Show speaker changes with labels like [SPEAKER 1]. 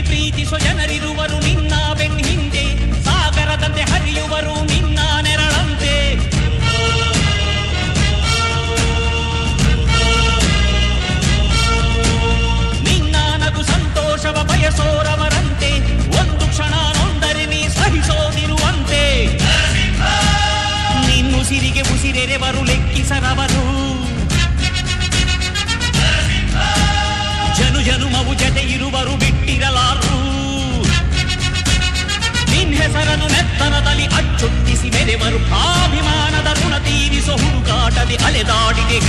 [SPEAKER 1] ಪ್ರೀತಿಸೋ ಜನರಿರುವರು ನಿನ್ನ ಬೆನ್ನ ಹಿಂದೆ, ಸಾಗರದಂತೆ ಹರಿಯುವರು ನಿನ್ನ ನೆರಳಂತೆ. ನಿನ್ನ ನಗು ಸಂತೋಷವ ಬಯಸೋರವರಂತೆ, ಒಂದು ಕ್ಷಣ ನೊಂದರೆ ನೀ ಸಹಿಸೋದಿರುವಂತೆ. ನಿನ್ನುಸಿರಿಗೆ ಉಸಿರೆರೆವರು ಲೆಕ್ಕಿಸರವರು, ಜನುಮವು ಜತೆ ಇರುವರು ಬಿಟ್ಟಿರಲಾರು. ನಿನ್ ಹೆಸರನ್ನು ನೆತ್ತನದಲ್ಲಿ ಅಚ್ಚೊತ್ತಿಸಿ ಮೆರೆವರು, ಅಭಿಮಾನದ ಋಣ ತೀರಿಸೋ ಹುಡುಕಾಟದಿ ಅಲೆದಾಡಿದೆ.